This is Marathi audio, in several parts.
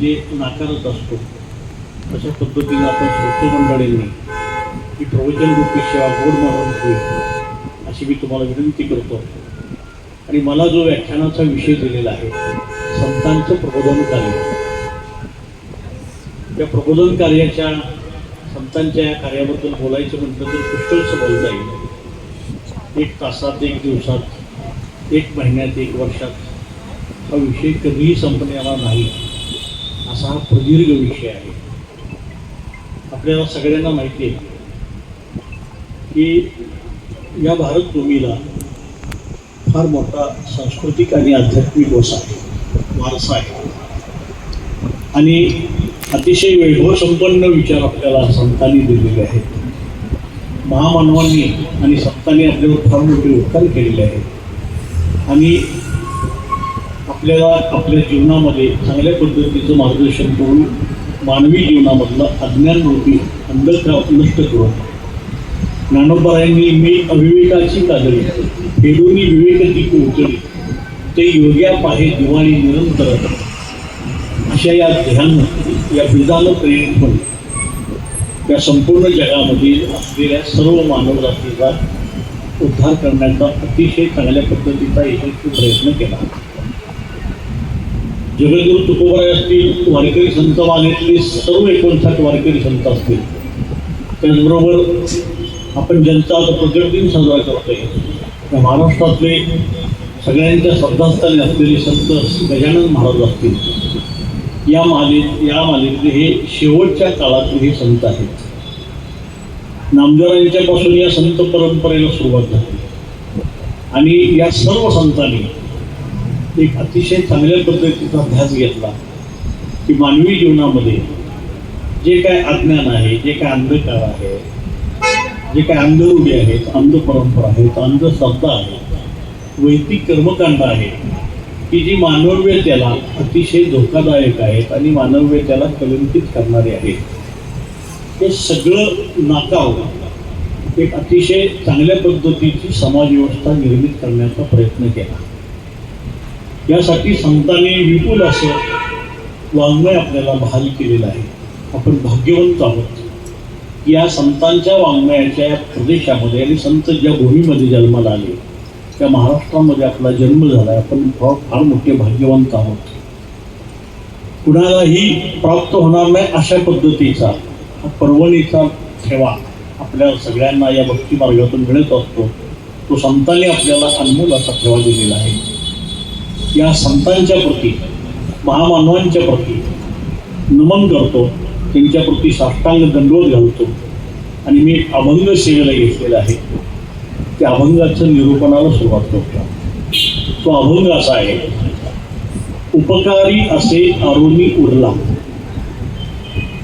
जे नाकारत असतो अशा पद्धतीनं आपण श्रोते मंडळींनी ही प्रवचन रूपी सेवा गोड म्हणून होईल अशी मी तुम्हाला विनंती करतो. आणि मला जो व्याख्यानाचा विषय दिलेला आहे संतांचं प्रबोधन कार्य, त्या प्रबोधन कार्याच्या संतांच्या या कार्याबद्दल बोलायचं म्हटलं तर पुष्कळचं बोलता येईल. 1 तासात, 1 दिवसात, 1 महिन्यात, 1 वर्षात हा विषय कधीही संपण्याला नाही असा हा प्रदीर्घ विषय आहे. आपल्याला सगळ्यांना माहिती आहे की या भारतभूमीला फार मोठा सांस्कृतिक आणि आध्यात्मिक वारसा आहे आणि अतिशय वैभवसंपन्न विचार आपल्याला संतांनी दिलेले आहेत. महामानवांनी आणि संतांनी आपल्यावर फार मोठे उपकार केलेले आहेत आणि आपल्याला आपल्या जीवनामध्ये चांगल्या पद्धतीचं मार्गदर्शन करून मानवी जीवनामधलं अज्ञानरूपी अंधकार नष्ट करून ज्ञानोबारायांनी मी अविवेकाची कादळी फेडूनी विवेकती उचली ते योग्या पाहे दिवाळी निरंतर अशा या ध्येयानं या बीजानं प्रेरित होऊन या संपूर्ण जगामध्ये असलेल्या सर्व मानवजातीचा उद्धार करण्याचा अतिशय चांगल्या पद्धतीचा यशस्वी प्रयत्न केला. जगद्गुरु तुकोबाराय असतील, वारकरी संत मानेतले सर्व 59 वारकरी संत असतील, त्याचबरोबर आपण ज्यांचा आता प्रकट दिन साजरा करतोय त्या महाराष्ट्रातले सगळ्यांच्या श्रद्धास्थानी असलेले संत गजानन महाराज असतील, या मालेतले हे शेवटच्या काळातले हे संत आहेत. नामदेवांच्यापासून या संत परंपरेला सुरुवात झाली आणि या सर्व संतांनी एक अतिशय चांगल्या पद्धतीचा अभ्यास घेतला की मानवी जीवनामध्ये जे काय अज्ञान आहे, जे काय अंधकार आहे, जे काय अंधरूढी आहेत, अंध परंपरा आहेत, अंधश्रद्धा आहे, वैदिक कर्मकांड आहे की जी मानवतेला अतिशय धोकादायक आहेत आणि मानवतेला कलंकित करणारे आहेत, हे सगळं नाकारून एक अतिशय चांगल्या पद्धतीची समाजव्यवस्था निर्मित करण्याचा प्रयत्न केला. यासाठी संतांनी विपुल असं वाङ्मय आपल्याला बहाल केलेलं आहे. आपण भाग्यवंत आहोत या संतांच्या वाङ्मयाच्या या प्रदेशामध्ये आणि संत ज्या भूमीमध्ये जन्माला आले त्या महाराष्ट्रामध्ये आपला जन्म झाला. आपण फार मोठे भाग्यवंत आहोत. कुणालाही प्राप्त होणार नाही अशा पद्धतीचा पर्वणीचा ठेवा आपल्या सगळ्यांना या भक्ती मार्गातून मिळत असतो. तो संतांनी आपल्याला अनमोल असा ठेवा दिलेला आहे. या संतांच्या प्रती, महामानवांच्या प्रती नमन करतो, त्यांच्या प्रती साष्टांग दंडवत घालतो आणि मी अभंग सेवेला घेतलेला आहे. त्या अभंगाचं निरूपणाला सुरुवात करतो. तो अभंग असा आहे. उपकारी असे अरुणी उरला.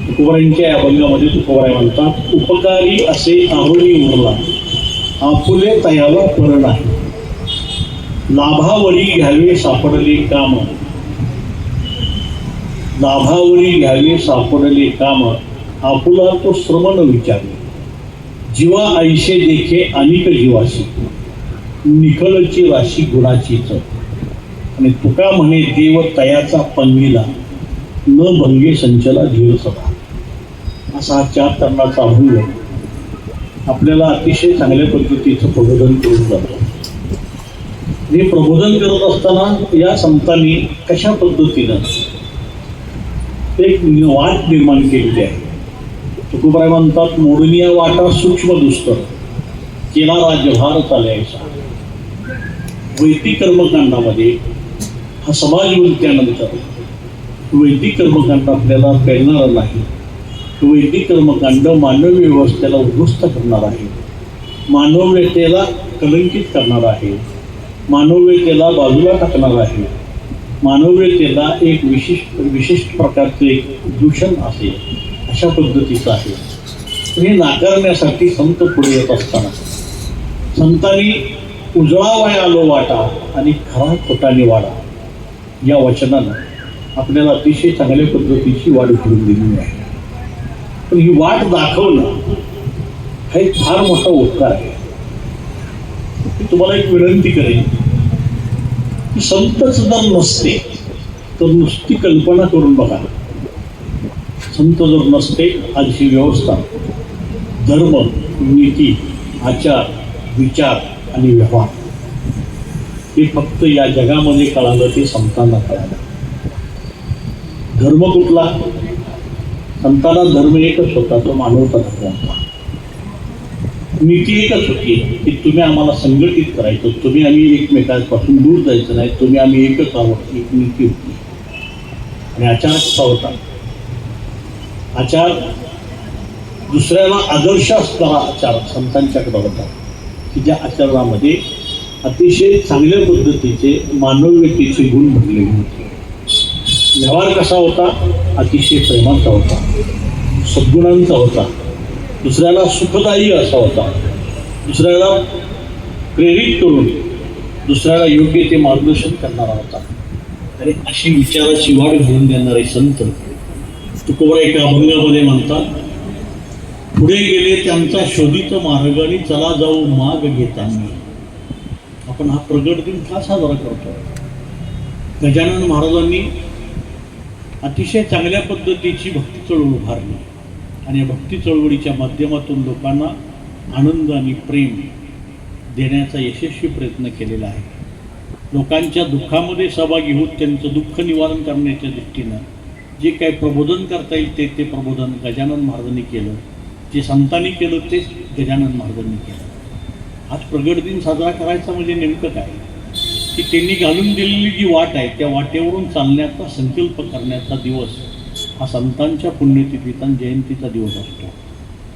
तुकोबारायांच्या अभंगामध्ये तुकोबाराय म्हणतात, उपकारी असे अरुणी उरला, आपुले तयाला पर नाही, लाभावरी घ्यावे सापडले काम, लाभावरी घ्यावे सापडले काम, आपुला तो श्रमण विचारे, जीवा ऐशे देखे अनिक जीवाशी, निखळची राशी गुणाचीच. आणि तुका म्हणे देव तयाचा पंगीला, न भंगे संचला धीर सभा. असा हा 4 तरणाचा अभंग आपल्याला अतिशय चांगल्या पद्धतीचं प्रबोधन करून जातो. हे प्रबोधन करत असताना या संतांनी कशा पद्धतीनं एक वाट निर्माण केलेली आहे. तुकोबाराय म्हणतात, मोडनिया वाटा सूक्ष्म दुस्तर, केला राज्यभार चालायचा. वैदिक कर्मकांडामध्ये हा समाज उलट्यानंतर वैदिक कर्मकांड आपल्याला पेलणारा नाही. वैदिक कर्मकांड मानवी व्यवस्थेला उद्ध्वस्त करणार आहे, मानवतेला कलंकित करणार आहे, मानवतेला बाजूला टाकणार आहे, मानवतेला एक विशिष्ट प्रकारचं एक दूषण असेल अशा पद्धतीचं आहे. हे नाकारण्यासाठी संत पुढे येत असताना संतांनी उजळावया आलो वाटा आणि खरा खोटा निवाडा या वचनानं आपल्याला अतिशय चांगल्या पद्धतीची वाट करून दिलेली आहे. पण ही वाट दाखवणं हा एक फार मोठा उपकार आहे. मी तुम्हाला एक विनंती करेन की संतच जर नसते तर नुसती कल्पना करून बघा संत जर नसते आज ही व्यवस्था, धर्म, नीती, आचार, विचार आणि व्यवहार हे फक्त या जगामध्ये कळालं ते संतांना कळालं. धर्म कुठला? संतांना धर्म एकच होता, तो मानवता धर्म होता. नीती एकच होती की तुम्ही आम्हाला संघटित करायचं, तुम्ही आम्ही एकमेकांपासून दूर जायचं नाही, तुम्ही आम्ही एकच आहोत, एक नीती होती. आणि आचार कसा होता? आचार दुसऱ्याला आदर्श असणारा आचार संतांच्याकडे होता की ज्या आचरणामध्ये अतिशय चांगल्या पद्धतीचे मानवतेचे गुण भरलेले होते. व्यवहार कसा होता? अतिशय प्रेमाचा होता, सद्गुणांचा होता, दुसऱ्याला सुखदायी असा होता, दुसऱ्याला प्रेरित करून दुसऱ्याला योग्य ते मार्गदर्शन करणारा होता. आणि अशी विचाराची वाढ घडून देणारे संत तुकोबा एका अभंगामध्ये म्हणतात, पुढे गेले त्यांचा शोधित मार्ग आणि चला जाऊ माग घेताना. आपण हा प्रगट दिन का साजरा करतो? गजानन महाराजांनी अतिशय चांगल्या पद्धतीची भक्ती चळवळ उभारली आणि या भक्ती चळवळीच्या माध्यमातून लोकांना आनंद आणि प्रेम देण्याचा यशस्वी प्रयत्न केलेला आहे. लोकांच्या दुःखामध्ये सहभागी होत त्यांचं दुःख निवारण करण्याच्या दृष्टीनं जे काही प्रबोधन करता येईल ते प्रबोधन गजानन महाराजांनी केलं. जे संतांनी केलं तेच गजानन महाराजांनी केलं. आज प्रगट दिन साजरा करायचा म्हणजे नेमकं काय की त्यांनी घालून दिलेली जी वाट आहे त्या वाटेवरून चालण्याचा संकल्प करण्याचा दिवस हा संतांच्या पुण्यतिथीचा जयंतीचा दिवस असतो.